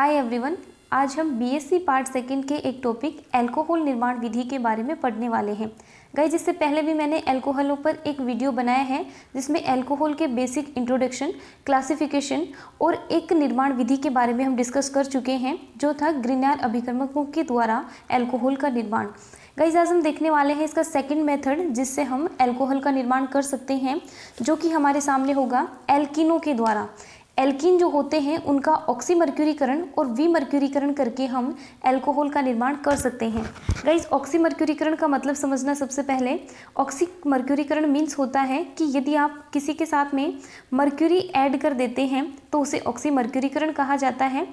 Hi everyone, आज हम BSc part second के एक टॉपिक अल्कोहल निर्माण विधि के बारे में पढ़ने वाले हैं। गाइस, इससे पहले भी मैंने अल्कोहलों पर एक वीडियो बनाया है जिसमें अल्कोहल के बेसिक इंट्रोडक्शन, क्लासिफिकेशन और एक निर्माण विधि के बारे में हम डिस्कस कर चुके हैं, जो था ग्रिग्नार्ड अभिकर्मकों के द्वारा अल्कोहल का निर्माण। गाइस, आज हम देखने वाले हैं इसका सेकंड मेथड जिससे हम अल्कोहल का निर्माण कर सकते हैं, जो कि हमारे सामने होगा एल्कीनों के द्वारा। एल्कीन जो होते हैं उनका ऑक्सीमर्क्यूरीकरण और विमर्क्यूरीकरण करके हम अल्कोहल का निर्माण कर सकते हैं। गाइस, ऑक्सीमर्क्यूरीकरण का मतलब समझना सबसे पहले। ऑक्सीमर्क्यूरीकरण मीन्स होता है कि यदि आप किसी के साथ में मर्क्यूरी ऐड कर देते हैं तो उसे ऑक्सीमर्क्यूरीकरण कहा जाता है।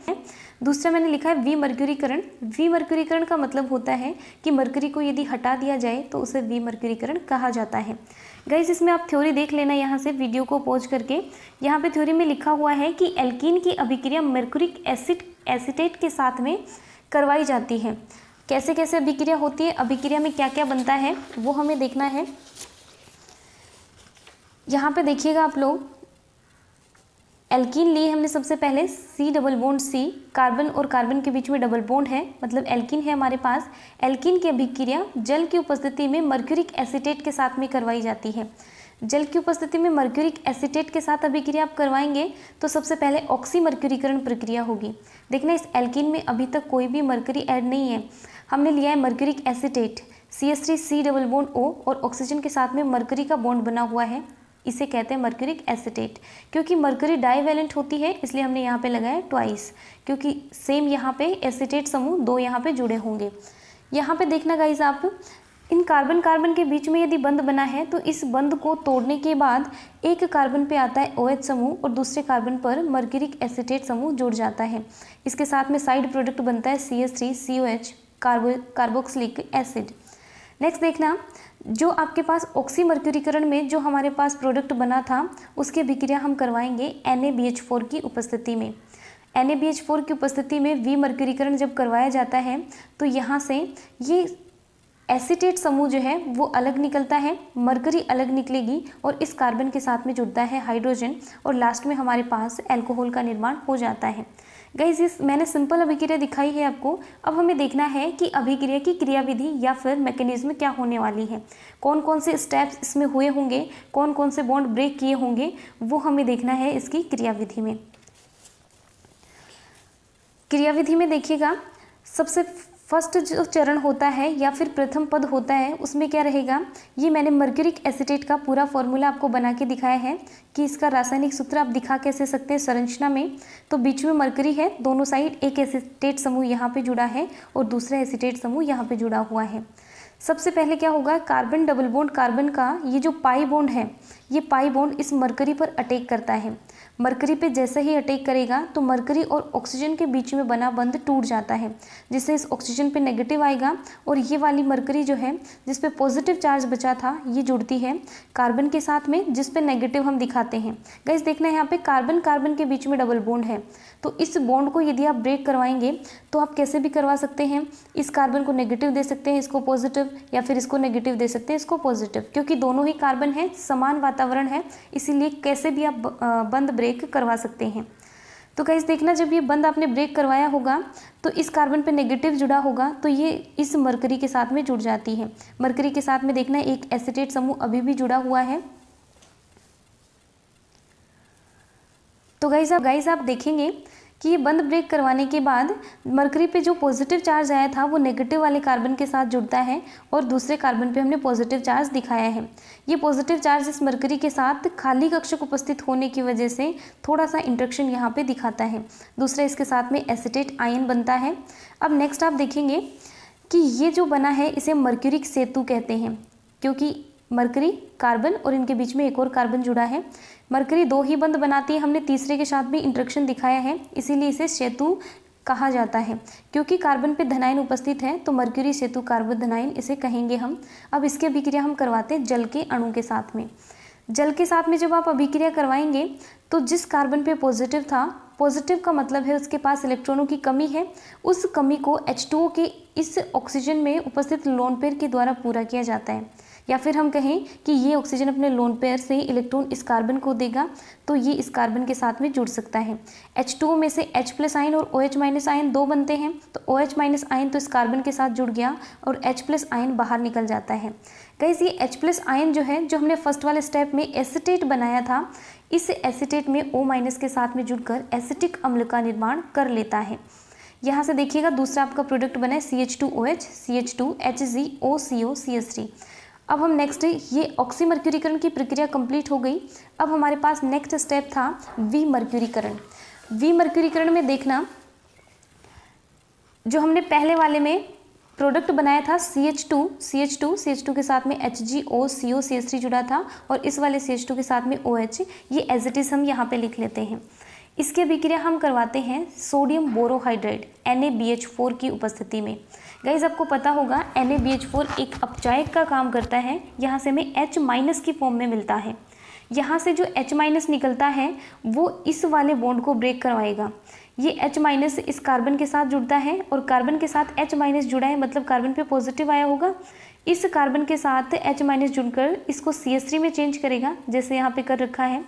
दूसरा मैंने लिखा है विमर्क्यूरीकरण। विमर्क्यूरीकरण का मतलब होता है कि मर्क्यूरी को यदि हटा दिया जाए तो उसे विमर्क्यूरीकरण कहा जाता है। गाइस, इसमें आप थ्योरी देख लेना यहाँ से वीडियो को पॉज करके। यहाँ पे थ्योरी में लिखा हुआ है कि एल्कीन की अभिक्रिया मर्क्यूरिक एसीटेट के साथ में करवाई जाती है। कैसे कैसे अभिक्रिया होती है, अभिक्रिया में क्या क्या बनता है वो हमें देखना है। यहाँ पे देखिएगा आप लोग, एल्कीन लिए हमने सबसे पहले C double bond C, carbon और कार्बन के बीच में डबल बॉन्ड है, मतलब एल्कीन है हमारे पास। एल्कीन की अभिक्रिया जल की उपस्थिति में मर्क्यूरिक एसीटेट के साथ में करवाई जाती है। जल की उपस्थिति में मर्क्यूरिक एसीटेट के साथ अभिक्रिया आप करवाएंगे तो सबसे पहले ऑक्सीमर्क्यूरीकरण प्रक्रिया होगी। देखना, इस एल्कीन में अभी तक कोई भी मर्क्यूरी ऐड नहीं है। हमने लिया है mercuric acetate CH3 C double bond O और ऑक्सीजन के साथ में मर्क्यूरी का बॉन्ड बना हुआ है, इसे कहते हैं मर्क्यूरिक एसीटेट। क्योंकि मर्क्यूरी डाइवैलेंट होती है इसलिए हमने यहाँ पे लगाया ट्वाइस, क्योंकि सेम यहाँ पे एसीटेट समूह दो यहाँ पे जुड़े होंगे। यहाँ पे देखना गाइस, आप इन कार्बन कार्बन के बीच में यदि बंध बना है तो इस बंध को तोड़ने के बाद एक कार्बन पे आता है OH समूह और दूसरे कार्बन पर मर्क्यूरिक एसीटेट समूह जुड़ जाता है। इसके साथ में साइड प्रोडक्ट बनता है CH3 COH carboxylic acid. Next देखना, जो आपके पास ऑक्सीमर्क्यूरीकरण में जो हमारे पास प्रोडक्ट बना था उसकी अभिक्रिया हम करवाएंगे NaBH4 की उपस्थिति में। NaBH4 की उपस्थिति में विमर्क्यूरीकरण जब करवाया जाता है तो यहाँ से ये एसीटेट समूह जो है वो अलग निकलता है, मर्क्यूरी अलग निकलेगी और इस कार्बन के साथ में जुड़ता है हाइड्रोजन और लास्ट में हमारे पास अल्कोहल का निर्माण हो जाता है। गाइस, इस मैंने सिंपल अभिक्रिया दिखाई है आपको। अब हमें देखना है कि अभिक्रिया की क्रियाविधि या फिर मैकेनिज्म क्या होने वाली है, कौन कौन से स्टेप्स इसमें हुए होंगे, कौन कौन से बॉन्ड ब्रेक किए होंगे, वो हमें देखना है इसकी क्रियाविधि में। क्रियाविधि में देखिएगा, सबसे फर्स्ट जो चरण होता है या फिर प्रथम पद होता है उसमें क्या रहेगा, ये मैंने मर्क्यूरिक एसीटेट का पूरा फॉर्मूला आपको बना के दिखाया है कि इसका रासायनिक सूत्र आप दिखा कैसे सकते हैं संरचना में। तो बीच में मर्क्यूरी है, दोनों साइड एक एसीटेट समूह यहाँ पे जुड़ा है और दूसरा एसीटेट समूह यहाँ पे जुड़ा हुआ है। सबसे पहले क्या होगा, कार्बन डबल बॉन्ड कार्बन का ये जो पाई बॉन्ड है, ये पाई बॉन्ड इस मर्क्यूरी पर अटैक करता है। मर्क्यूरी पे जैसे ही अटैक करेगा तो मर्क्यूरी और ऑक्सीजन के बीच में बना बंध टूट जाता है, जिससे इस ऑक्सीजन पे नेगेटिव आएगा और ये वाली मर्क्यूरी जो है जिस पे पॉजिटिव चार्ज बचा था ये जुड़ती है कार्बन के साथ में, जिस पे नेगेटिव हम दिखाते हैं। गाइस, देखना है यहाँ पे कार्बन कार्बन के बीच में डबल बॉन्ड है, तो इस बॉन्ड को यदि आप ब्रेक करवाएंगे तो आप कैसे भी करवा सकते हैं। इस कार्बन को नेगेटिव दे सकते हैं, इसको पॉजिटिव, या फिर इसको नेगेटिव दे सकते हैं, इसको पॉजिटिव, क्योंकि दोनों ही कार्बन है, समान वातावरण है, इसीलिए कैसे भी आप बंध ब्रेक करवा सकते हैं। तो गाइस, देखना, जब ये बंध आपने ब्रेक करवाया होगा तो इस कार्बन पे नेगेटिव जुड़ा होगा तो ये इस मर्क्यूरी के साथ में जुड़ जाती है। मर्क्यूरी के साथ में देखना एक एसीटेट समूह अभी भी जुड़ा हुआ है। तो गाइस आप देखेंगे कि ये बंध ब्रेक करवाने के बाद मर्क्यूरी पे जो पॉजिटिव चार्ज आया था वो नेगेटिव वाले कार्बन के साथ जुड़ता है और दूसरे कार्बन पे हमने पॉजिटिव चार्ज दिखाया है। ये पॉजिटिव चार्ज इस मर्क्यूरी के साथ खाली कक्षक उपस्थित होने की वजह से थोड़ा सा इंट्रैक्शन यहाँ पे दिखाता है। दूसरा इसके साथ में एसीटेट आयन बनता है। अब नेक्स्ट आप देखेंगे कि ये जो बना है इसे मर्क्यूरिक सेतु कहते हैं, क्योंकि मर्क्यूरी कार्बन और इनके बीच में एक और कार्बन जुड़ा है। मर्क्यूरी दो ही बंध बनाती है, हमने तीसरे के साथ भी इंट्रैक्शन दिखाया है, इसीलिए इसे सेतु कहा जाता है। क्योंकि कार्बन पे धनायन उपस्थित है तो मर्क्यूरी सेतु कार्बन धनायन इसे कहेंगे हम। अब इसकी अभिक्रिया हम करवाते हैं जल के अणु के साथ में। जल के साथ में जब आप अभिक्रिया करवाएंगे तो जिस कार्बन पे पॉजिटिव था, पॉजिटिव का मतलब है उसके पास इलेक्ट्रॉनों की कमी है, उस कमी को H2O के इस ऑक्सीजन में उपस्थित लोन पेयर के द्वारा पूरा किया जाता है। या फिर हम कहें कि ये ऑक्सीजन अपने लोन पेयर से इलेक्ट्रॉन इस कार्बन को देगा तो ये इस कार्बन के साथ में जुड़ सकता है। H2O में से H+ आयन और OH- आयन दो बनते हैं, तो OH- आयन तो इस कार्बन के साथ जुड़ गया और H+ आयन बाहर निकल जाता है। गाइस ये H+ आयन जो है, जो हमने फर्स्ट वाले स्टेप में एसीटेट बनाया था, इस एसीटेट में O- के साथ में जुड़कर एसिटिक अम्ल का निर्माण कर लेता है। यहाँ से देखिएगा दूसरा आपका प्रोडक्ट बना है CH2OH, CH2HgOCO CH3। अब हम नेक्स्ट, ये ऑक्सीमर्क्यूरीकरण की प्रक्रिया कंप्लीट हो गई। अब हमारे पास नेक्स्ट स्टेप था विमर्क्यूरीकरण। विमर्क्यूरीकरण में देखना, जो हमने पहले वाले में प्रोडक्ट बनाया था CH2 के साथ में HgOCO CH3 जुड़ा था और इस वाले CH2 के साथ में OH, ये एज इट इज हम यहाँ पे लिख लेते हैं। इसकी अभिक्रिया हम करवाते हैं सोडियम बोरोहाइड्रेट NaBH4 की उपस्थिति में। गाइज आपको पता होगा NaBH4 एक अपचायक का काम करता है, यहाँ से हमें H- की फॉर्म में मिलता है। यहाँ से जो H- निकलता है वो इस वाले बॉन्ड को ब्रेक करवाएगा। ये H- इस कार्बन के साथ जुड़ता है और कार्बन के साथ H- जुड़ा है, मतलब कार्बन पे पॉजिटिव आया होगा। इस कार्बन के साथ H- जुड़कर इसको CH3 में चेंज करेगा, जैसे यहाँ पे कर रखा है।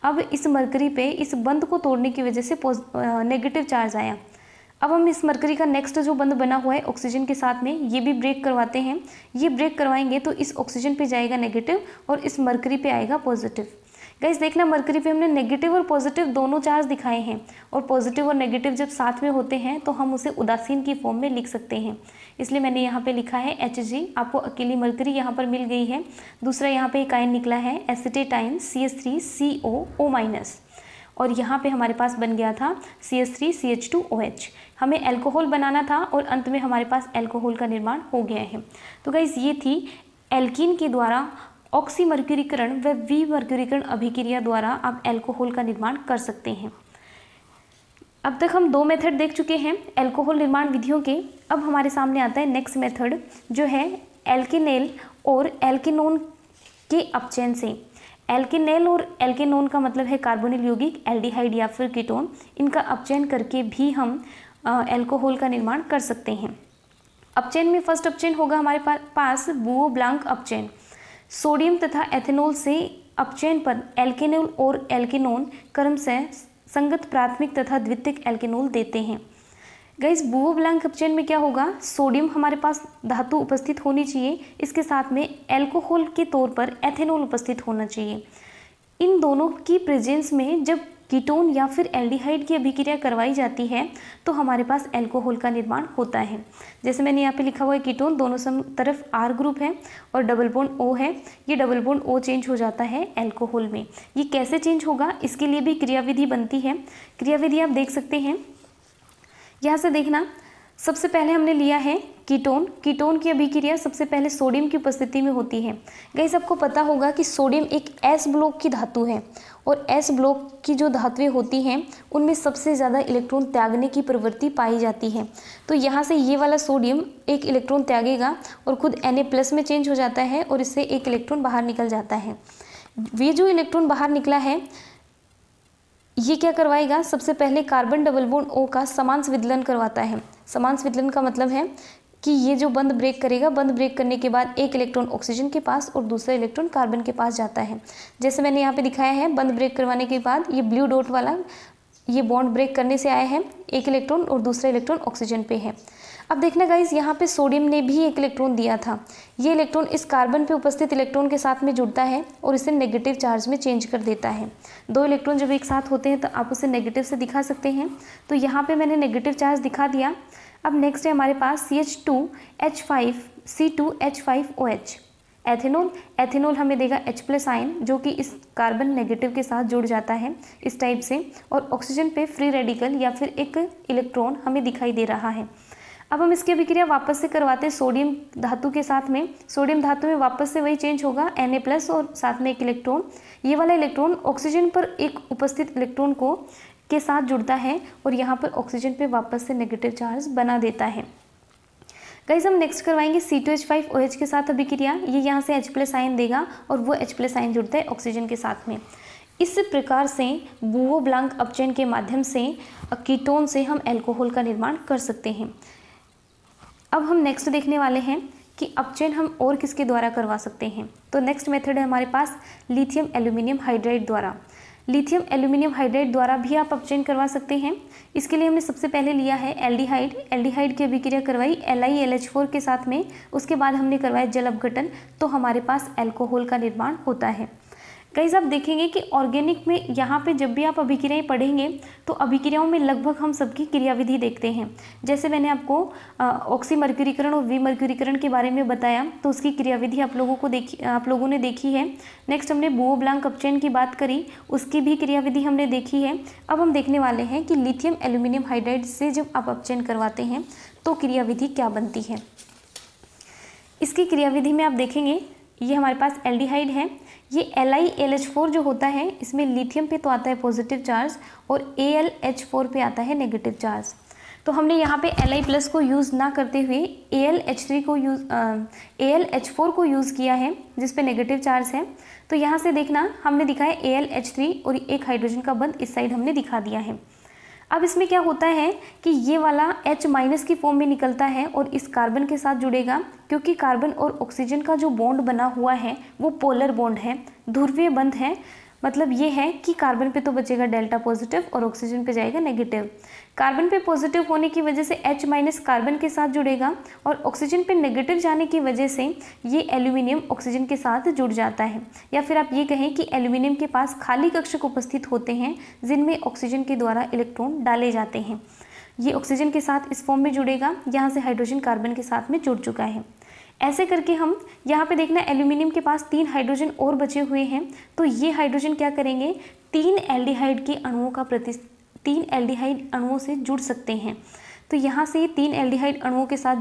अब इस मरकरी पे इस बंध को तोड़ने की वजह से नेगेटिव चार्ज आया। अब हम इस मरकरी का नेक्स्ट जो बंध बना हुआ है ऑक्सीजन के साथ में, ये भी ब्रेक करवाते हैं। ये ब्रेक करवाएंगे तो इस ऑक्सीजन पे जाएगा नेगेटिव और इस मरकरी पे आएगा पॉजिटिव। गाइस देखना, मरकरी पे हमने नेगेटिव और पॉजिटिव दोनों चार्ज दिखाए हैं और पॉजिटिव और नेगेटिव जब साथ में होते हैं तो हम उसे उदासीन की फॉर्म में लिख सकते हैं, इसलिए मैंने यहाँ पे लिखा है Hg। आपको अकेली मरकरी यहाँ पर मिल गई है। दूसरा यहाँ पे एक आयन निकला है एसिटेट आयन CH3COO- और यहाँ पे हमारे पास बन गया था CH3CH2OH। हमें अल्कोहल बनाना था और अंत में हमारे पास अल्कोहल का निर्माण हो गया है। तो गाइस ये थी एल्कीन के द्वारा ऑक्सीमर्क्यूरीकरण व विमर्क्यूरीकरण अभिक्रिया द्वारा आप अल्कोहल का निर्माण कर सकते हैं। अब तक हम दो मेथड देख चुके हैं अल्कोहल निर्माण विधियों के। अब हमारे सामने आता है नेक्स्ट मेथड, जो है एल्केनेल और एल्केनोन के अपचयन से। एल्केनेल और एल्केनोन का मतलब है कार्बोनिल यौगिक, एल्डिहाइड या फिर कीटोन। इनका अपचयन करके भी हम अल्कोहल का निर्माण कर सकते हैं। अपचयन में फर्स्ट अपचयन होगा हमारे पास बुओ ब्लांक अपचयन। सोडियम तथा एथेनॉल से अपचयन पर एल्केनोल और एल्केनोन क्रमशः संगत प्राथमिक तथा द्वितीयक एल्केनोल देते हैं। गाइस बुओ ब्लांक अपचयन में क्या होगा, सोडियम हमारे पास धातु उपस्थित होनी चाहिए, इसके साथ में एल्कोहल के तौर पर एथेनॉल उपस्थित होना चाहिए। इन दोनों की प्रेजेंस में जब कीटोन या फिर एल्डिहाइड की अभिक्रिया करवाई जाती है तो हमारे पास अल्कोहल का निर्माण होता है। जैसे मैंने यहाँ पे लिखा हुआ है कीटोन, दोनों तरफ R ग्रुप है और डबल बॉन्ड O है। ये डबल बॉन्ड O चेंज हो जाता है अल्कोहल में। ये कैसे चेंज होगा, इसके लिए भी क्रियाविधि बनती है। क्रियाविधि आप देख सकते हैं, यहाँ से देखना। सबसे पहले हमने लिया है कीटोन। कीटोन की अभिक्रिया सबसे पहले सोडियम की उपस्थिति में होती है। गाइस आपको पता होगा कि सोडियम एक S ब्लॉक की धातु है और S ब्लॉक की जो धातुएं होती हैं उनमें सबसे ज़्यादा इलेक्ट्रॉन त्यागने की प्रवृत्ति पाई जाती है। तो यहाँ से ये वाला सोडियम एक इलेक्ट्रॉन त्यागेगा और खुद Na+ में चेंज हो जाता है और इससे एक इलेक्ट्रॉन बाहर निकल जाता है। ये जो इलेक्ट्रॉन बाहर निकला है ये क्या करवाएगा, सबसे पहले कार्बन डबल बॉन्ड O का समान स्विदलन करवाता है। समान स्विदलन का मतलब है कि ये जो बंध ब्रेक करेगा, बंध ब्रेक करने के बाद एक इलेक्ट्रॉन ऑक्सीजन के पास और दूसरा इलेक्ट्रॉन कार्बन के पास जाता है। जैसे मैंने यहाँ पे दिखाया है, बंध ब्रेक करवाने के बाद ये ब्लू डॉट वाला ये बॉन्ड ब्रेक करने से आया है, एक इलेक्ट्रॉन और दूसरा इलेक्ट्रॉन ऑक्सीजन पे है। अब देखना गाइस, यहाँ पे सोडियम ने भी एक इलेक्ट्रॉन दिया था। ये इलेक्ट्रॉन इस कार्बन पे उपस्थित इलेक्ट्रॉन के साथ में जुड़ता है और इसे नेगेटिव चार्ज में चेंज कर देता है। दो इलेक्ट्रॉन जब एक साथ होते हैं तो आप उसे नेगेटिव से दिखा सकते हैं। तो यहाँ पे मैंने नेगेटिव चार्ज दिखा दिया। अब नेक्स्ट है हमारे पास CH2H5C2H5OH एथेनॉल। एथेनॉल हमें देगा H+ आयन, जो कि इस कार्बन नेगेटिव के साथ जुड़ जाता है इस टाइप से, और ऑक्सीजन पे फ्री रेडिकल या फिर एक इलेक्ट्रॉन हमें दिखाई दे रहा है। अब हम इसकी अभिक्रिया वापस से करवाते हैं सोडियम धातु के साथ में। सोडियम धातु में वापस से वही चेंज होगा, Na+ और साथ में एक इलेक्ट्रॉन। ये वाला इलेक्ट्रॉन ऑक्सीजन पर एक उपस्थित इलेक्ट्रॉन को के साथ जुड़ता है और यहाँ पर ऑक्सीजन पे वापस से नेगेटिव चार्ज बना देता है। गाइस हम नेक्स्ट करवाएंगे C2H5OH के साथ अभिक्रिया। ये यहाँ से H+ आयन देगा और वो H+ आयन जुड़ता है ऑक्सीजन के साथ में। इस प्रकार से बुओ ब्लांक अपचयन के माध्यम से कीटोन से हम अल्कोहल का निर्माण कर सकते हैं। अब हम नेक्स्ट देखने वाले हैं कि अपचयन हम और किसके द्वारा करवा सकते हैं। तो नेक्स्ट मेथड है हमारे पास लिथियम एल्यूमिनियम हाइड्राइड द्वारा। लिथियम एल्यूमिनियम हाइड्राइड द्वारा भी आप अपचयन करवा सकते हैं। इसके लिए हमने सबसे पहले लिया है एल्डिहाइड। एल्डिहाइड की अभिक्रिया करवाई LiLH4 के साथ में, उसके बाद हमने करवाया जल अपघटन, तो हमारे पास एल्कोहल का निर्माण होता है। गाइस आप देखेंगे कि ऑर्गेनिक में यहाँ पे जब भी आप अभिक्रियाएं पढ़ेंगे तो अभिक्रियाओं में लगभग हम सबकी क्रियाविधि देखते हैं। जैसे मैंने आपको ऑक्सीमर्क्यूरीकरण और विमर्क्यूरीकरण के बारे में बताया, तो उसकी क्रियाविधि आप लोगों ने देखी है। नेक्स्ट हमने बुओ-ब्लांक अपचयन की बात करी, उसकी भी क्रियाविधि हमने देखी है। अब हम देखने वाले हैं कि लिथियम एल्यूमिनियम हाइड्राइड से जब आप अपचयन करवाते हैं तो क्रियाविधि क्या बनती है। इसकी क्रियाविधि में आप देखेंगे, ये हमारे पास एल्डिहाइड है, ये LiLH4 जो होता है इसमें लिथियम पे तो आता है पॉजिटिव चार्ज और AlH4 पे आता है नेगेटिव चार्ज। तो हमने यहाँ पे Li+ को यूज़ ना करते हुए AlH4 को यूज़ किया है जिस पे नेगेटिव चार्ज है। तो यहाँ से देखना हमने दिखाया AlH3 और एक हाइड्रोजन का बंध इस साइड हमने दिखा दिया है। अब इसमें क्या होता है कि ये वाला H- की फॉर्म में निकलता है और इस कार्बन के साथ जुड़ेगा, क्योंकि कार्बन और ऑक्सीजन का जो बॉन्ड बना हुआ है वो पोलर बॉन्ड है, ध्रुवीय बंध है। मतलब ये है कि कार्बन पे तो बचेगा डेल्टा पॉजिटिव और ऑक्सीजन पे जाएगा नेगेटिव। कार्बन पे पॉजिटिव होने की वजह से H- कार्बन के साथ जुड़ेगा और ऑक्सीजन पे नेगेटिव जाने की वजह से ये एल्यूमिनियम ऑक्सीजन के साथ जुड़ जाता है। या फिर आप ये कहें कि एल्यूमिनियम के पास खाली कक्षक उपस्थित होते हैं जिनमें ऑक्सीजन के द्वारा इलेक्ट्रॉन डाले जाते हैं। ये ऑक्सीजन के साथ इस फॉर्म में जुड़ेगा, यहाँ से हाइड्रोजन कार्बन के साथ में जुड़ चुका है। ऐसे करके हम यहाँ पे देखना एल्यूमिनियम के पास 3 हाइड्रोजन और बचे हुए हैं, तो ये हाइड्रोजन क्या करेंगे, 3 एल्डिहाइड अणुओं से जुड़ सकते हैं। तो यहाँ से ये 3 एल्डिहाइड अणुओं के साथ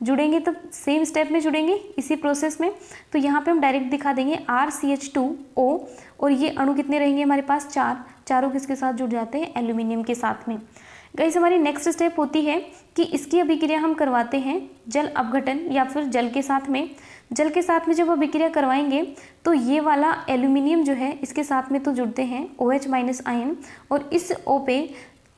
जुड़ेंगे तब सेम स्टेप में जुड़ेंगे इसी प्रोसेस में। तो यहाँ पे हम डायरेक्ट दिखा देंगे RCH2O और ये अणु कितने रहेंगे हमारे पास 4, चारों किसके साथ जुड़ जाते हैं, एल्यूमिनियम के साथ में। गाइस हमारी नेक्स्ट स्टेप होती है कि इसकी अभिक्रिया हम करवाते हैं जल अपघटन या फिर जल के साथ में। जल के साथ में जब अभिक्रिया करवाएंगे तो ये वाला एल्यूमिनियम जो है इसके साथ में तो जुड़ते हैं OH- आयन, और इस O पे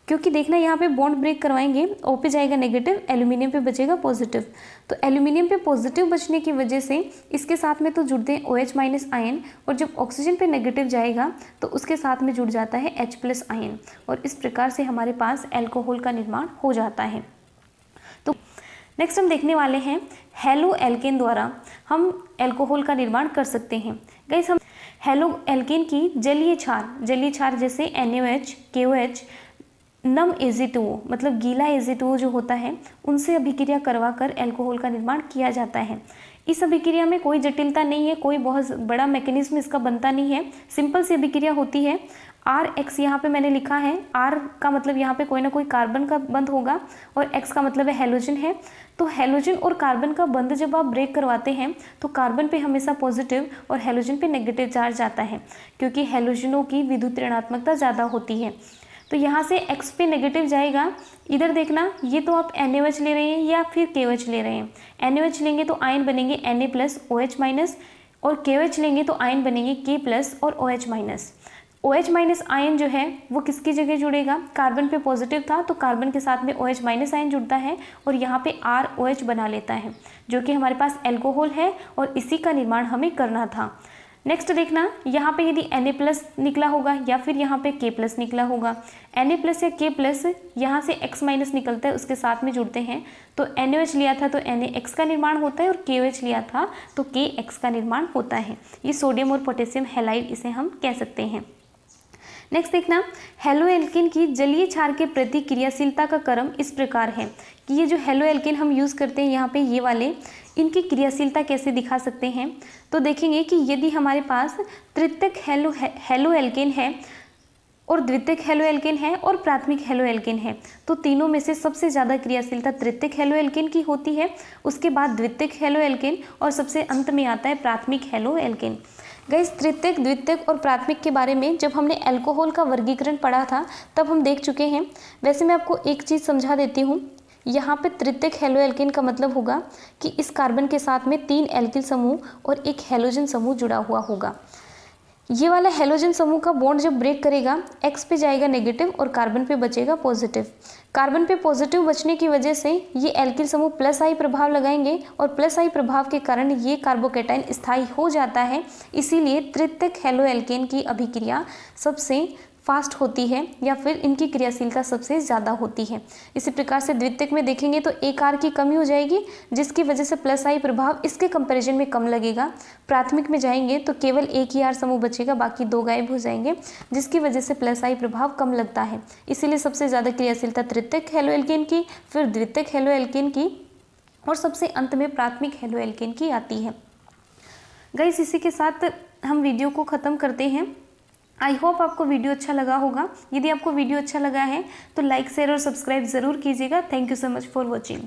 क्योंकि देखना यहाँ पे बॉन्ड ब्रेक करवाएंगे, O पे जाएगा नेगेटिव, एल्यूमिनियम पे बचेगा पॉजिटिव। तो एल्यूमिनियम पे पॉजिटिव बचने की वजह से इसके साथ में तो जुड़ते हैं OH- आयन, और जब ऑक्सीजन पे नेगेटिव जाएगा तो उसके साथ में जुड़ जाता है H+ आयन, और इस प्रकार से हमारे पास एल्कोहल का निर्माण हो जाता है। तो नेक्स्ट हम देखने वाले हैं हेलो एल्केन द्वारा हम एल्कोहल का निर्माण कर सकते हैं। गाइस हम हेलो एल्केन की जलीय क्षार जैसे NaOH, KOH, नम AgO मतलब गीला AgO जो होता है उनसे अभिक्रिया करवाकर एल्कोहल का निर्माण किया जाता है। इस अभिक्रिया में कोई जटिलता नहीं है, कोई बहुत बड़ा मैकेनिज्म इसका बनता नहीं है, सिंपल सी अभिक्रिया होती है। RX यहाँ पे मैंने लिखा है, R का मतलब यहाँ पे कोई ना कोई कार्बन का बंध होगा और X का मतलब है हैलोजन है। तो हैलोजन और कार्बन का बंध जब आप ब्रेक करवाते हैं तो कार्बन पे हमेशा पॉजिटिव और हैलोजन पे नेगेटिव चार्ज आता है, क्योंकि हैलोजनों की विद्युत ऋणात्मकता ज़्यादा होती है। तो यहाँ से X पे नेगेटिव जाएगा। इधर देखना, ये तो आप NaOH ले रहे हैं या फिर KOH ले रहे हैं। NaOH लेंगे तो आयन बनेंगे Na+OH-, और KOH लेंगे तो आयन बनेंगे K+ और OH-। OH- आयन जो है वो किसकी जगह जुड़ेगा, कार्बन पे पॉजिटिव था तो कार्बन के साथ में OH- आयन जुड़ता है और यहाँ पे ROH बना लेता है, जो कि हमारे पास एल्कोहल है और इसी का निर्माण हमें करना था। नेक्स्ट देखना, यहाँ पे यदि Na+ निकला होगा या फिर यहाँ पे K+ निकला होगा, Na+ या K+ यहाँ से X- निकलता है, उसके साथ में जुड़ते हैं। तो NaOH लिया था तो NaX का निर्माण होता है और KOH लिया था तो KX का निर्माण होता है। ये सोडियम और पोटेशियम हैलाइड इसे हम कह सकते हैं। नेक्स्ट देखना, हेलो एल्केन की जलीय क्षार के प्रति क्रियाशीलता का क्रम इस प्रकार है कि ये जो हेलो एल्केन हम यूज़ करते हैं यहाँ पे ये वाले, इनकी क्रियाशीलता कैसे दिखा सकते हैं। तो देखेंगे कि यदि हमारे पास तृतीयक हेलो एल्केन है और द्वितीयक हेलो एल्केन है और प्राथमिक हेलो एल्केन है, तो तीनों में से सबसे ज़्यादा क्रियाशीलता तृतीयक हेलो एल्केन की होती है, उसके बाद द्वितीयक हेलो एल्केन और सबसे अंत में आता है प्राथमिक हेलो एल्केन। गाइस तृतीयक, द्वितीयक और प्राथमिक के बारे में जब हमने एल्कोहल का वर्गीकरण पढ़ा था तब हम देख चुके हैं। वैसे मैं आपको एक चीज़ समझा देती हूँ, यहाँ पे तृतीयक हेलो एल्केन का मतलब होगा कि इस कार्बन के साथ में 3 एल्किल समूह और एक हैलोजन समूह जुड़ा हुआ होगा। ये वाला हेलोजन समूह का बॉन्ड जब ब्रेक करेगा X पे जाएगा नेगेटिव और कार्बन पे बचेगा पॉजिटिव। कार्बन पे पॉजिटिव बचने की वजह से ये एल्किल समूह प्लस आई प्रभाव लगाएंगे और प्लस आई प्रभाव के कारण ये कार्बोकेटाइन स्थायी हो जाता है। इसीलिए तृतीयक हेलो एल्केन की अभिक्रिया सबसे फास्ट होती है या फिर इनकी क्रियाशीलता सबसे ज़्यादा होती है। इसी प्रकार से द्वितीयक में देखेंगे तो एक आर की कमी हो जाएगी जिसकी वजह से प्लस आई प्रभाव इसके कंपैरिजन में कम लगेगा। प्राथमिक में जाएंगे तो केवल एक ही आर समूह बचेगा, बाकी दो गायब हो जाएंगे जिसकी वजह से प्लस आई प्रभाव कम लगता है। इसीलिए सबसे ज़्यादा क्रियाशीलता तृतीयक हेलो एल्केन की, फिर द्वितीयक हेलो एल्केन की और सबसे अंत में प्राथमिक हेलो एल्केन की आती है। गाइस इसी के साथ हम वीडियो को ख़त्म करते हैं। आई होप आपको वीडियो अच्छा लगा होगा। यदि आपको वीडियो अच्छा लगा है तो लाइक शेयर और सब्सक्राइब ज़रूर कीजिएगा। Thank you so much for watching.